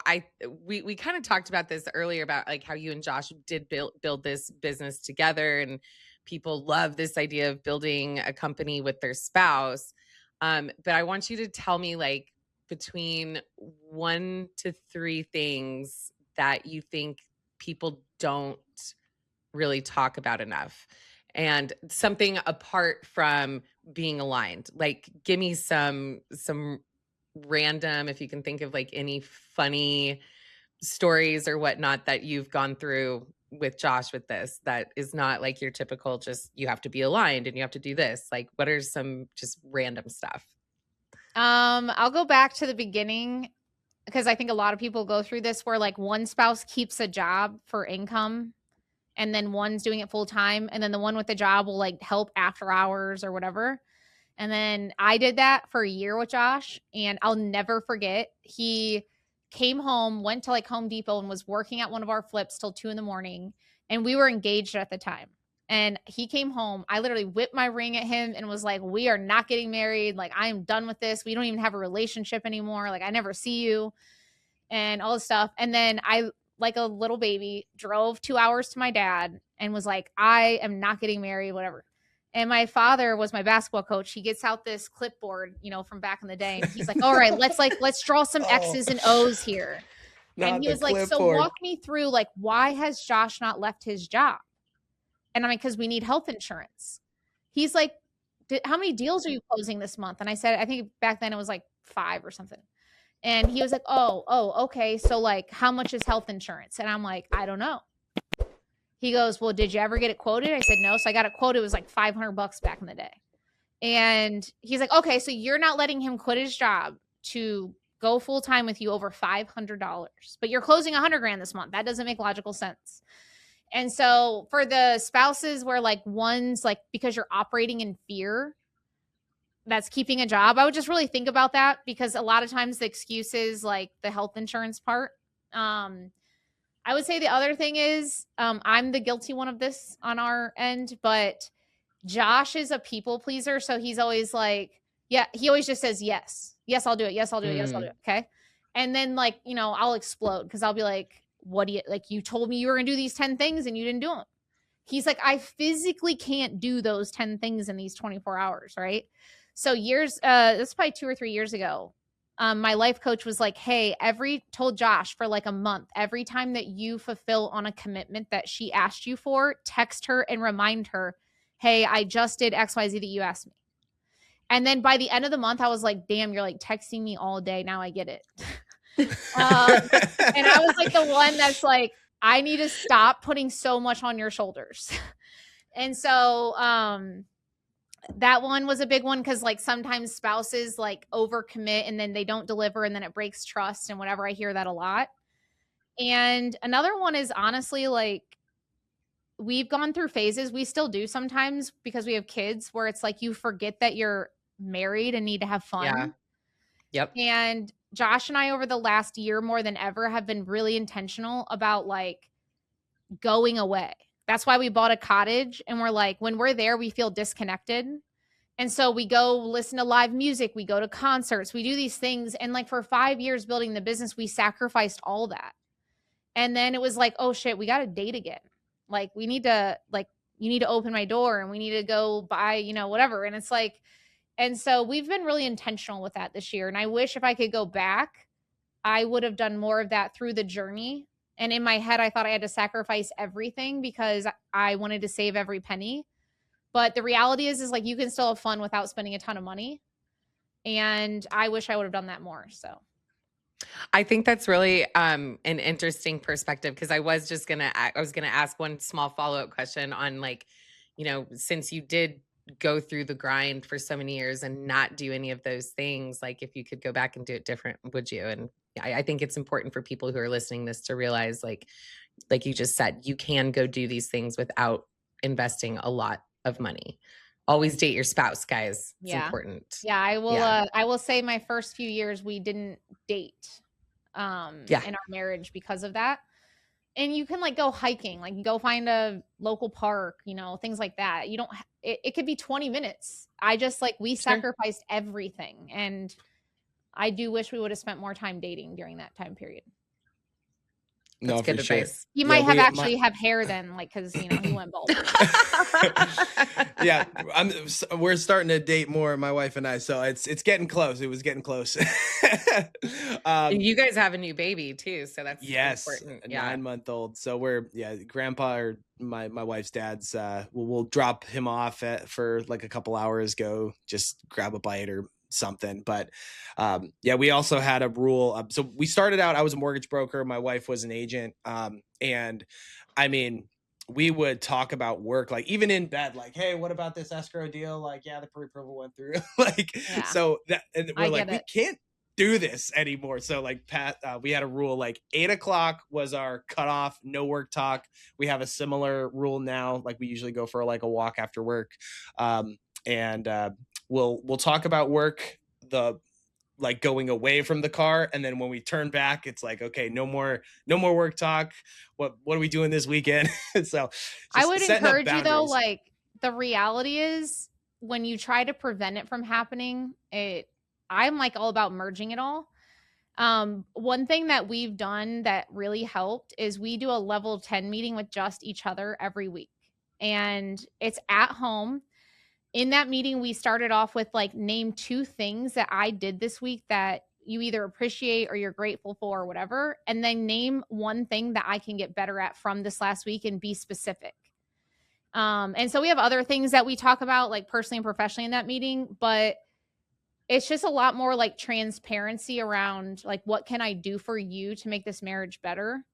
we kind of talked about this earlier about like how you and Josh did build this business together, and people love this idea of building a company with their spouse. But I want you to tell me, like, between 1 to 3 things that you think people don't really talk about enough, and something apart from being aligned. Like, give me some random, if you can think of like any funny stories or whatnot that you've gone through with Josh with this, that is not like your typical, just you have to be aligned and you have to do this. Like, what are some just random stuff? I'll go back to the beginning, because I think a lot of people go through this where like one spouse keeps a job for income, and then one's doing it full time, and then the one with the job will like help after hours or whatever. And then I did that for a year with Josh, and I'll never forget. He came home, went to like Home Depot, and was working at one of our flips till 2 a.m. And we were engaged at the time. And he came home. I literally whipped my ring at him and was like, we are not getting married. Like, I am done with this. We don't even have a relationship anymore. Like, I never see you and all this stuff. And then I, like a little baby, drove 2 hours to my dad and was like, I am not getting married, whatever. And my father was my basketball coach. He gets out this clipboard, from back in the day. And he's like, all right, let's draw some X's and O's here. And he was like, so walk me through, like, why has Josh not left his job? And I'm like, because we need health insurance. He's like, how many deals are you closing this month? And I said, I think back then it was like 5 or something. And he was like, oh, okay. So like, how much is health insurance? And I'm like, I don't know. He goes, well, did you ever get it quoted? I said, no. So I got it quoted. It was like $500 back in the day. And he's like, okay, so you're not letting him quit his job to go full time with you over $500, but you're closing $100,000 this month. That doesn't make logical sense. And so for the spouses where like one's like, because you're operating in fear, that's keeping a job, I would just really think about that, because a lot of times the excuse is like the health insurance part. I would say the other thing is, I'm the guilty one of this on our end, but Josh is a people pleaser. So he's always like, yeah, he always just says, yes, I'll do it. Yes, I'll do it. Yes, I'll do it. Okay. And then like, I'll explode, because I'll be like, what do you, like, you told me you were going to do these 10 things and you didn't do them. He's like, I physically can't do those 10 things in these 24 hours. Right. So this is probably 2 or 3 years ago. My life coach was like, hey, told Josh for like a month, every time that you fulfill on a commitment that she asked you for, text her and remind her, hey, I just did XYZ that you asked me. And then by the end of the month, I was like, damn, you're like texting me all day. Now I get it. And I was like the one that's like, I need to stop putting so much on your shoulders. And so that one was a big one, because like sometimes spouses like overcommit and then they don't deliver, and then it breaks trust and whatever. I hear that a lot. And another one is honestly, like, we've gone through phases, we still do sometimes because we have kids, where it's like you forget that you're married and need to have fun. Yeah. Yep. And Josh and I, over the last year more than ever, have been really intentional about like going away. That's why we bought a cottage, and we're like, when we're there, we feel disconnected. And so we go listen to live music, we go to concerts, we do these things. And like for 5 years building the business, we sacrificed all that. And then it was like, oh shit, we got to date again. Like we need to, like, you need to open my door and we need to go buy, whatever. And it's like, and so we've been really intentional with that this year. And I wish if I could go back, I would have done more of that through the journey. And in my head, I thought I had to sacrifice everything because I wanted to save every penny. But the reality is like you can still have fun without spending a ton of money. And I wish I would have done that more. So I think that's really an interesting perspective, because I was gonna ask one small follow-up question on, like, since you did go through the grind for so many years and not do any of those things, like if you could go back and do it different, would you? And I think it's important for people who are listening this to realize, like you just said, you can go do these things without investing a lot of money. Always date your spouse, guys. It's important. Yeah, I will. Yeah. I will say my first few years we didn't date in our marriage because of that. And you can like go hiking, like go find a local park, things like that. You don't. It could be 20 minutes. I just like we sacrificed everything, and I do wish we would have spent more time dating during that time period. No, That's good for sure. advice. He might have actually have hair then, like, because he went bald. Yeah, we're starting to date more, my wife and I. So it's getting close. It was getting close. You guys have a new baby too, so that's important. A 9-month-old. So we're grandpa or my wife's dad's. We'll drop him off for like a couple hours. Go just grab a bite or something. But we also had a rule. So we started out, I was a mortgage broker, my wife was an agent, and I mean, we would talk about work, like even in bed, like, hey, what about this escrow deal? Like, yeah, the pre-approval went through. So that, and we're like, we can't do this anymore. So like we had a rule, like 8:00 was our cutoff, no work talk. We have a similar rule now, like we usually go for like a walk after work, and we'll talk about work, like going away from the car, and then when we turn back, it's like, okay, no more work talk. What are we doing this weekend? So I would encourage you though, like the reality is when you try to prevent it from happening, I'm like all about merging it all. One thing that we've done that really helped is we do a level 10 meeting with just each other every week, and it's at home. In that meeting, we started off with like, name 2 things that I did this week that you either appreciate or you're grateful for or whatever. And then name 1 thing that I can get better at from this last week and be specific. And so we have other things that we talk about like personally and professionally in that meeting, but it's just a lot more like transparency around like, what can I do for you to make this marriage better?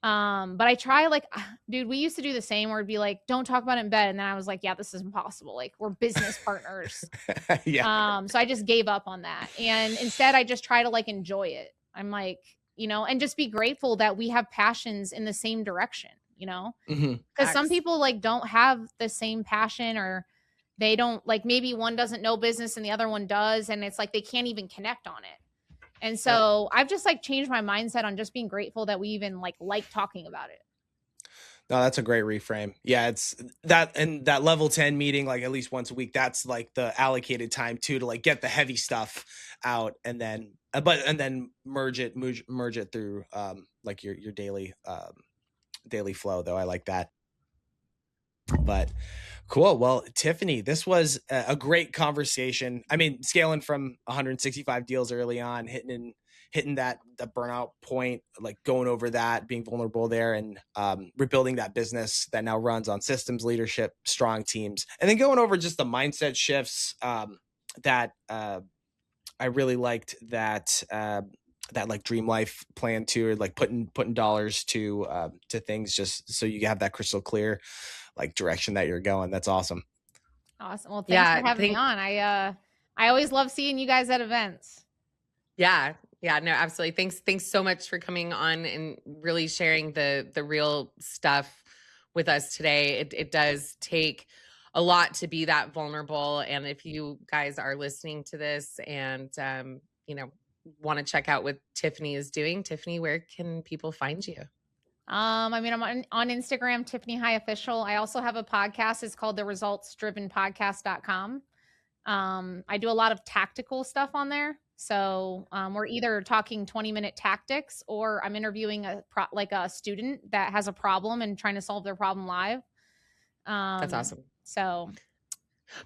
But I try like, dude, we used to do the same where it'd be like, don't talk about it in bed. And then I was like, yeah, this is impossible. Like we're business partners. So I just gave up on that. And instead I just try to like enjoy it. I'm like, and just be grateful that we have passions in the same direction, because some people like don't have the same passion, or they don't like, maybe one doesn't know business and the other one does. And it's like, they can't even connect on it. And so I've just like changed my mindset on just being grateful that we even like talking about it. No, that's a great reframe. Yeah, it's that, and that level 10 meeting, like at least once a week, that's like the allocated time too, to like get the heavy stuff out, and then merge it through like your daily flow though. I like that. But cool. Well, Tiffany, this was a great conversation. I mean, scaling from 165 deals early on, hitting that the burnout point, like going over that, being vulnerable there, and rebuilding that business that now runs on systems, leadership, strong teams, and then going over just the mindset shifts that I really liked, that like dream life plan too, or like putting dollars to things, just so you have that crystal clear like direction that you're going. That's awesome. Awesome. Well, thanks for having me on. I always love seeing you guys at events. Yeah, no, absolutely. Thanks so much for coming on and really sharing the real stuff with us today. It does take a lot to be that vulnerable. And if you guys are listening to this and want to check out what Tiffany is doing, Tiffany, where can people find you? I mean, I'm on Instagram, Tiffany High Official. I also have a podcast. It's called the ResultsDrivenPodcast.com. I do a lot of tactical stuff on there. So we're either talking 20-minute tactics, or I'm interviewing a student that has a problem and trying to solve their problem live. That's awesome. So,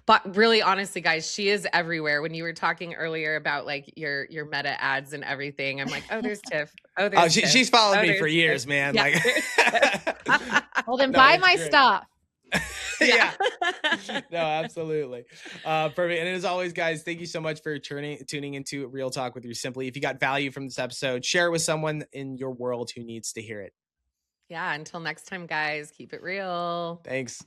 but really, honestly, guys, she is everywhere. When you were talking earlier about like your meta ads and everything, I'm like, oh, there's Tiff. Oh, there's Tiff. She's followed me for there's years, Tiff. man. Yeah, Like, well, then No, buy it's my great. stuff. Yeah. No, absolutely. Perfect. And as always, guys, thank you so much for tuning into Real Talk with REsimpli. If you got value from this episode, share it with someone in your world who needs to hear it. Yeah. Until next time, guys, keep it real. Thanks.